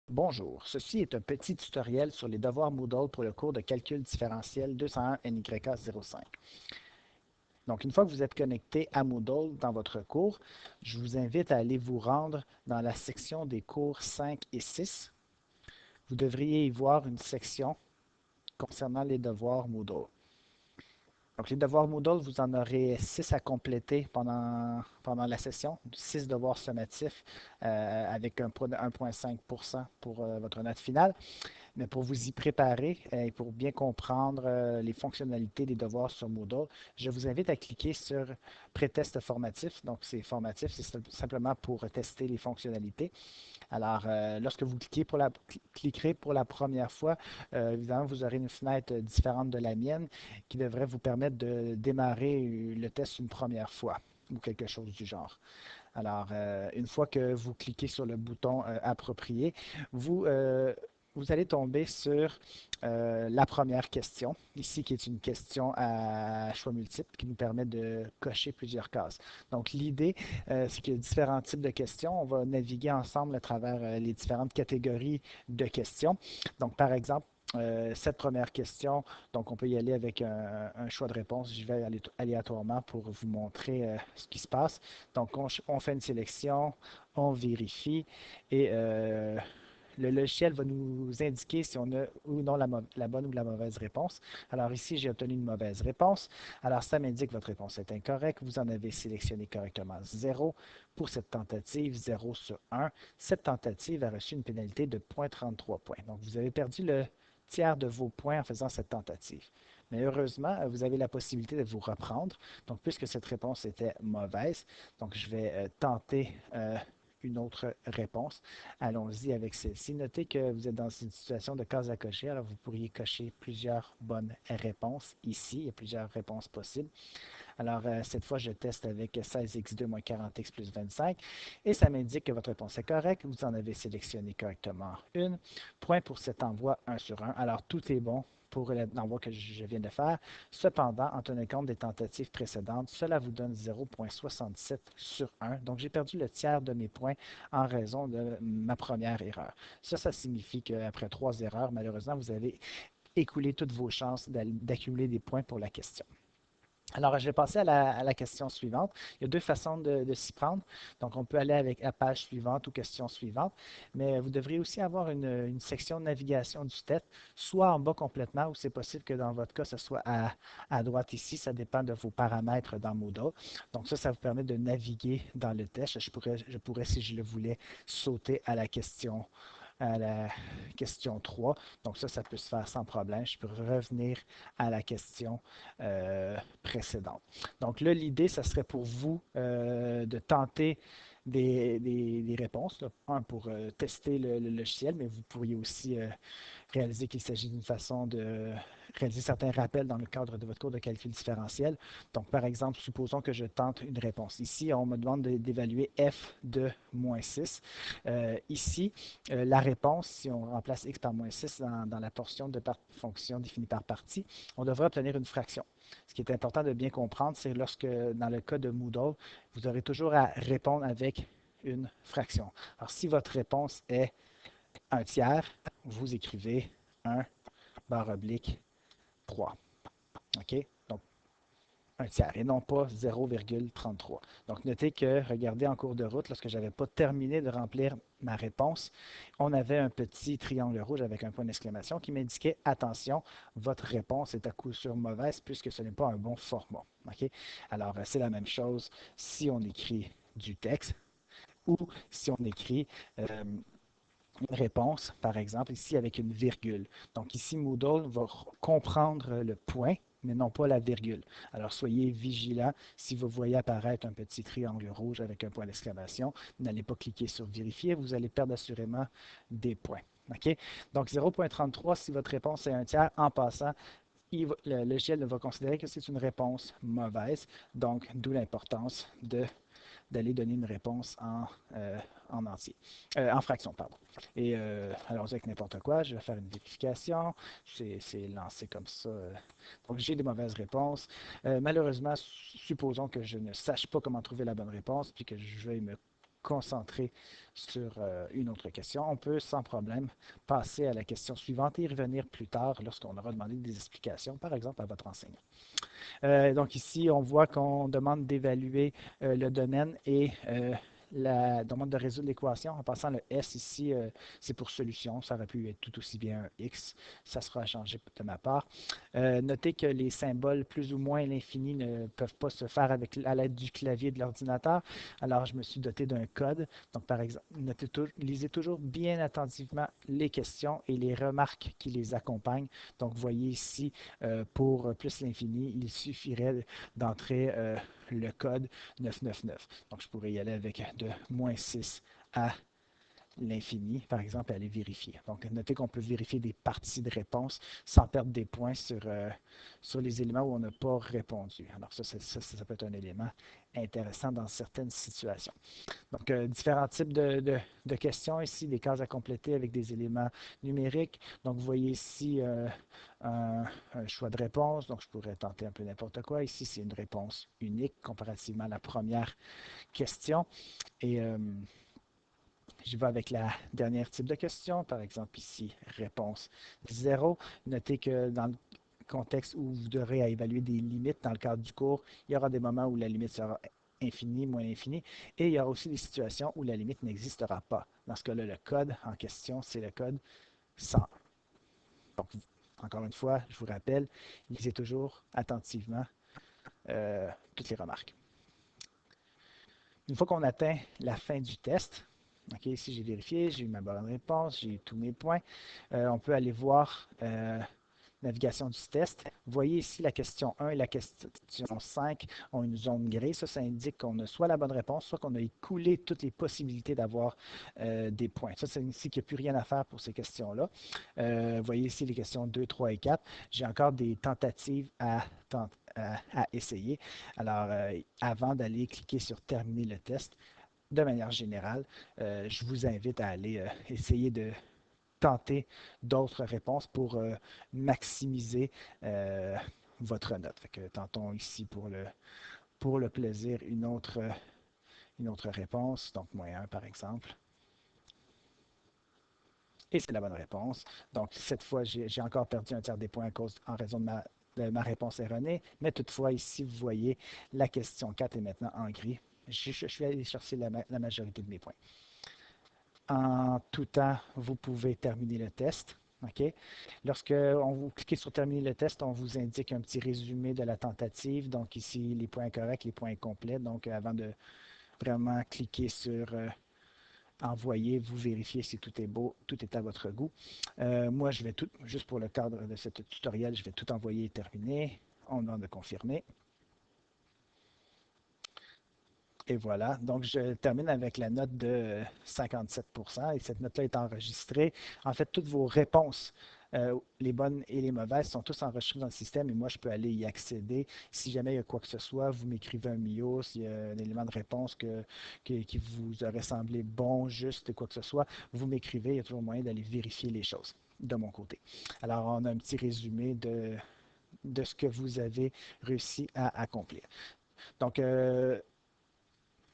Bonjour, ceci est un petit tutoriel sur les devoirs Moodle pour le cours de calcul différentiel 201 NYK05. Donc, une fois que vous êtes connecté à Moodle dans votre cours, je vous invite à aller vous rendre dans la section des cours 5 et 6. Vous devriez y voir une section concernant les devoirs Moodle. Donc, les devoirs Moodle, vous en aurez 6 à compléter pendant la session, 6 devoirs sommatifs avec 1,5% pour votre note finale. Mais pour vous y préparer et pour bien comprendre les fonctionnalités des devoirs sur Moodle, je vous invite à cliquer sur Pré-test formatif. Donc, c'est formatif, c'est simplement pour tester les fonctionnalités. Alors, lorsque vous cliquerez pour la première fois, évidemment, vous aurez une fenêtre différente de la mienne qui devrait vous permettre de démarrer le test une première fois ou quelque chose du genre. Alors, une fois que vous cliquez sur le bouton approprié, vous, euh, vous allez tomber sur la première question, ici qui est une question à choix multiples qui nous permet de cocher plusieurs cases. Donc, l'idée, c'est qu'il y a différents types de questions. On va naviguer ensemble à travers les différentes catégories de questions. Donc, par exemple, cette première question, donc on peut y aller avec un choix de réponse. Je vais aller aléatoirement pour vous montrer ce qui se passe. Donc, on fait une sélection, on vérifie et le logiciel va nous indiquer si on a ou non la bonne ou la mauvaise réponse. Alors ici, j'ai obtenu une mauvaise réponse. Alors ça m'indique que votre réponse est incorrecte. Vous en avez sélectionné correctement 0 pour cette tentative, 0 sur 1. Cette tentative a reçu une pénalité de 0,33 points. Donc vous avez perdu le tiers de vos points en faisant cette tentative. Mais heureusement, vous avez la possibilité de vous reprendre. Donc, puisque cette réponse était mauvaise, donc je vais tenter une autre réponse. Allons-y avec celle-ci. Notez que vous êtes dans une situation de case à cocher, alors vous pourriez cocher plusieurs bonnes réponses ici. Il y a plusieurs réponses possibles. Alors, cette fois, je teste avec 16x2 moins 40x plus 25 et ça m'indique que votre réponse est correcte. Vous en avez sélectionné correctement une. Point pour cet envoi 1 sur 1. Alors, tout est bon pour l'envoi que je viens de faire. Cependant, en tenant compte des tentatives précédentes, cela vous donne 0,67 sur 1. Donc, j'ai perdu le tiers de mes points en raison de ma première erreur. Ça signifie qu'après 3 erreurs, malheureusement, vous avez écoulé toutes vos chances d'accumuler des points pour la question. Alors, je vais passer à la question suivante. Il y a deux façons de s'y prendre. Donc, on peut aller avec la page suivante ou question suivante, mais vous devriez aussi avoir une section de navigation du test, soit en bas complètement, ou c'est possible que dans votre cas, ce soit à droite ici. Ça dépend de vos paramètres dans Moodle. Donc, ça vous permet de naviguer dans le test. Je pourrais, si je le voulais, sauter à la question 3. Donc ça peut se faire sans problème. Je peux revenir à la question précédente. Donc là, l'idée, ça serait pour vous de tenter des réponses. Là. Un, pour tester le logiciel, mais vous pourriez aussi réaliser qu'il s'agit d'une façon de réaliser certains rappels dans le cadre de votre cours de calcul différentiel. Donc, par exemple, supposons que je tente une réponse. Ici, on me demande d'évaluer f de moins 6. Ici, la réponse, si on remplace x par moins 6 dans la portion de fonction définie par partie, on devrait obtenir une fraction. Ce qui est important de bien comprendre, c'est lorsque, dans le cas de Moodle, vous aurez toujours à répondre avec une fraction. Alors, si votre réponse est un tiers, vous écrivez 1 barre oblique 3. OK? Donc, un tiers et non pas 0,33. Donc, notez que, regardez en cours de route, lorsque je n'avais pas terminé de remplir ma réponse, on avait un petit triangle rouge avec un point d'exclamation qui m'indiquait attention, votre réponse est à coup sûr mauvaise puisque ce n'est pas un bon format. OK? Alors, c'est la même chose si on écrit du texte ou si on écrit une réponse, par exemple, ici avec une virgule. Donc ici, Moodle va comprendre le point, mais non pas la virgule. Alors soyez vigilants. Si vous voyez apparaître un petit triangle rouge avec un point d'exclamation, n'allez pas cliquer sur vérifier, vous allez perdre assurément des points. OK? Donc 0,33, si votre réponse est un tiers, en passant, le logiciel va considérer que c'est une réponse mauvaise. Donc, d'où l'importance d'aller donner une réponse en entier, en fraction, pardon. Et allons-y avec n'importe quoi, je vais faire une vérification, c'est lancé comme ça. Donc j'ai des mauvaises réponses. Malheureusement, supposons que je ne sache pas comment trouver la bonne réponse, puis que je vais me concentrer sur une autre question, on peut sans problème passer à la question suivante et y revenir plus tard lorsqu'on aura demandé des explications, par exemple à votre enseignant. Donc ici, on voit qu'on demande d'évaluer le domaine et la demande de résoudre l'équation. En passant le S ici, c'est pour solution. Ça aurait pu être tout aussi bien un X. Ça sera changé de ma part. Notez que les symboles plus ou moins à l'infini ne peuvent pas se faire à l'aide du clavier de l'ordinateur. Alors, je me suis doté d'un code. Donc, par exemple, lisez toujours bien attentivement les questions et les remarques qui les accompagnent. Donc, vous voyez ici, pour plus l'infini, il suffirait d'entrer le code 999. Donc, je pourrais y aller avec de -6 à l'infini, par exemple, et aller vérifier. Donc, notez qu'on peut vérifier des parties de réponse sans perdre des points sur les éléments où on n'a pas répondu. Alors, ça peut être un élément intéressant dans certaines situations. Donc, différents types de questions ici, des cases à compléter avec des éléments numériques. Donc, vous voyez ici un choix de réponse. Donc, je pourrais tenter un peu n'importe quoi. Ici, c'est une réponse unique comparativement à la première question. Et je vais avec la dernière type de question. Par exemple, ici, réponse 0. Notez que dans le contexte où vous devrez évaluer des limites dans le cadre du cours, il y aura des moments où la limite sera infinie, moins infinie, et il y aura aussi des situations où la limite n'existera pas. Dans ce cas-là, le code en question, c'est le code 100. Donc, encore une fois, je vous rappelle, lisez toujours attentivement toutes les remarques. Une fois qu'on atteint la fin du test, OK, ici j'ai vérifié, j'ai eu ma bonne réponse, j'ai eu tous mes points, on peut aller voir navigation du test. Vous voyez ici la question 1 et la question 5 ont une zone grise. Ça indique qu'on a soit la bonne réponse, soit qu'on a écoulé toutes les possibilités d'avoir des points. Ça signifie qu'il n'y a plus rien à faire pour ces questions-là. Vous voyez ici les questions 2, 3 et 4. J'ai encore des tentatives à essayer. Alors, avant d'aller cliquer sur terminer le test, de manière générale, je vous invite à aller essayer de tenter d'autres réponses pour maximiser votre note. Fait que, tentons ici pour le plaisir une autre réponse, donc -1 par exemple. Et c'est la bonne réponse. Donc, cette fois, j'ai encore perdu un tiers des points en raison de ma réponse erronée. Mais toutefois, ici, vous voyez, la question 4 est maintenant en gris. Je suis allé chercher la majorité de mes points. En tout temps, vous pouvez terminer le test. OK? Lorsque vous cliquez sur terminer le test, on vous indique un petit résumé de la tentative. Donc ici, les points corrects, les points complets. Donc avant de vraiment cliquer sur envoyer, vous vérifiez si tout est beau, tout est à votre goût. Moi, je vais tout, juste pour le cadre de ce tutoriel, je vais tout envoyer et terminer. On demande de confirmer. Et voilà, donc je termine avec la note de 57% et cette note-là est enregistrée. En fait, toutes vos réponses, les bonnes et les mauvaises, sont tous enregistrées dans le système et moi, je peux aller y accéder. Si jamais il y a quoi que ce soit, vous m'écrivez un MIO, s'il y a un élément de réponse qui vous aurait semblé bon, juste, quoi que ce soit, vous m'écrivez, il y a toujours moyen d'aller vérifier les choses de mon côté. Alors, on a un petit résumé de ce que vous avez réussi à accomplir. Donc,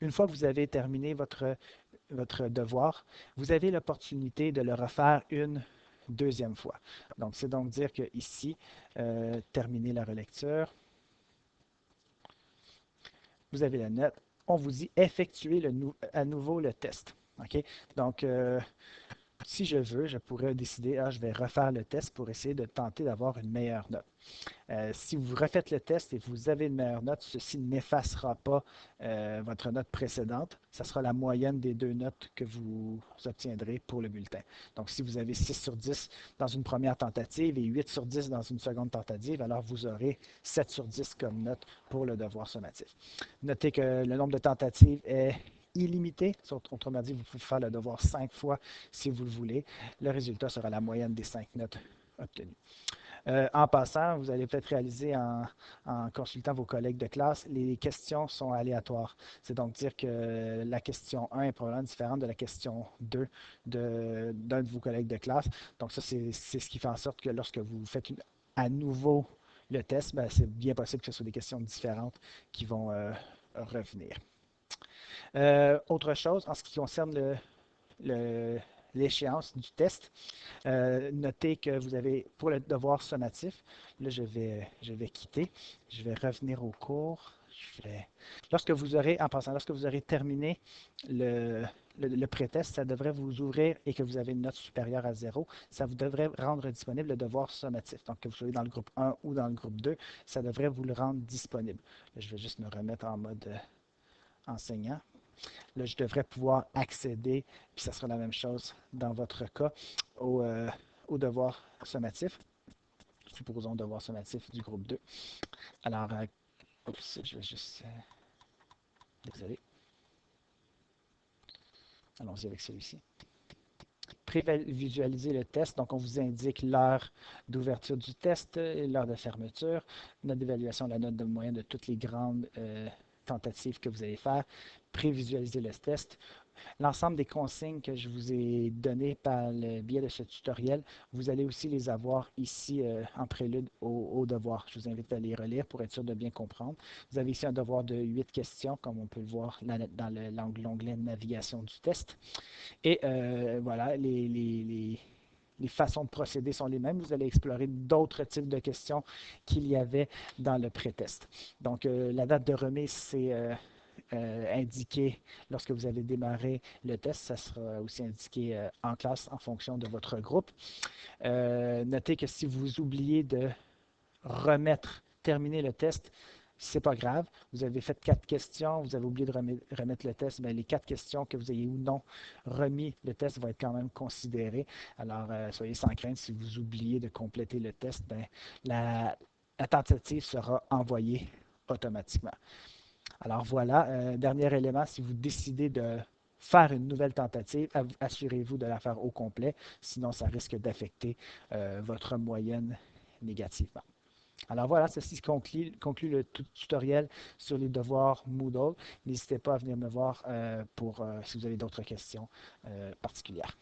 une fois que vous avez terminé votre devoir, vous avez l'opportunité de le refaire une deuxième fois. Donc, c'est donc dire que ici, terminer la relecture, vous avez la note. On vous dit effectuer à nouveau le test. OK? Donc, si je veux, je pourrais décider, je vais refaire le test pour essayer de tenter d'avoir une meilleure note. Si vous refaites le test et vous avez une meilleure note, ceci n'effacera pas votre note précédente. Ça sera la moyenne des deux notes que vous obtiendrez pour le bulletin. Donc, si vous avez 6 sur 10 dans une première tentative et 8 sur 10 dans une seconde tentative, alors vous aurez 7 sur 10 comme note pour le devoir sommatif. Notez que le nombre de tentatives est illimité. Autrement dit, vous pouvez faire le devoir 5 fois si vous le voulez. Le résultat sera la moyenne des 5 notes obtenues. En passant, vous allez peut-être réaliser en consultant vos collègues de classe, les questions sont aléatoires. C'est donc dire que la question 1 est probablement différente de la question 2 d'un de vos collègues de classe. Donc ça, c'est ce qui fait en sorte que lorsque vous faites à nouveau le test, c'est bien possible que ce soit des questions différentes qui vont revenir. Autre chose, en ce qui concerne le- l'échéance du test, notez que vous avez, pour le devoir sommatif, là je vais quitter, je vais revenir au cours. Lorsque vous aurez, en passant, lorsque vous aurez terminé le, le pré-test, ça devrait vous ouvrir et que vous avez une note supérieure à 0, ça vous devrait rendre disponible le devoir sommatif. Donc, que vous soyez dans le groupe 1 ou dans le groupe 2, ça devrait vous le rendre disponible. Là, je vais juste me remettre en mode enseignant. Là, je devrais pouvoir accéder, puis ça sera la même chose dans votre cas, au, au devoir sommatif. Supposons devoir sommatif du groupe 2. Alors, oups, je vais juste... désolé. Allons-y avec celui-ci. Prévisualiser le test, donc on vous indique l'heure d'ouverture du test, l'heure de fermeture, note d'évaluation, la note de moyenne de toutes les grandes tentatives que vous allez faire, prévisualiser le test. L'ensemble des consignes que je vous ai données par le biais de ce tutoriel, vous allez aussi les avoir ici en prélude au devoir. Je vous invite à les relire pour être sûr de bien comprendre. Vous avez ici un devoir de 8 questions, comme on peut le voir dans l'onglet navigation du test. Et voilà, les façons de procéder sont les mêmes. Vous allez explorer d'autres types de questions qu'il y avait dans le pré-test. Donc, la date de remise, c'est indiqué lorsque vous avez démarré le test. Ça sera aussi indiqué en classe en fonction de votre groupe. Notez que si vous oubliez de terminer le test, c'est pas grave. Vous avez fait 4 questions, vous avez oublié de remettre le test, bien, les 4 questions que vous ayez ou non remis le test vont être quand même considérées. Alors, soyez sans crainte, si vous oubliez de compléter le test, bien, la tentative sera envoyée automatiquement. Alors voilà, dernier élément, si vous décidez de faire une nouvelle tentative, assurez-vous de la faire au complet, sinon ça risque d'affecter votre moyenne négativement. Alors voilà, ceci conclut le tutoriel sur les devoirs Moodle. N'hésitez pas à venir me voir si vous avez d'autres questions particulières.